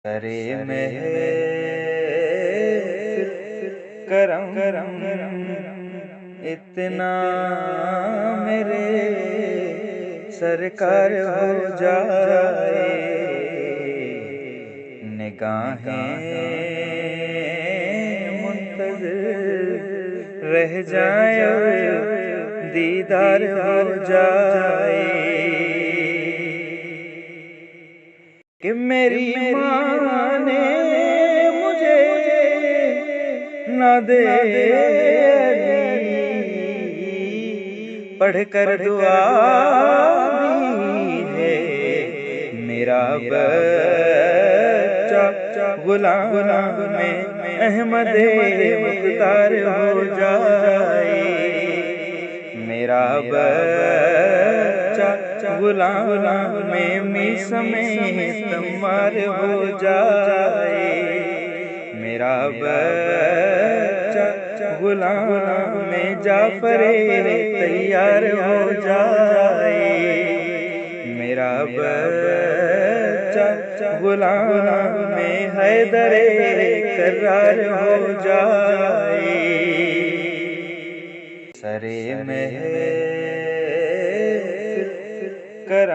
करे महफिल करम इतना मेरे सरकार हो जाए, निगाहें मुंतज़िर रह जाए, दीदार हो जाए। कि मेरी माँ ने मुझे ना दे पढ़कर दुआ दी है, मेरा बच्चा गुलाम में अहमदे मुख्तार हो जाए, मेरा बच्चा गुलाम में समेत तम्मार हो जाए, मेरा बच्चा गुलाम में जाफरे तैयार हो जाए, मेरा बच्चा गुलाम में हैदरे करार हो जाए।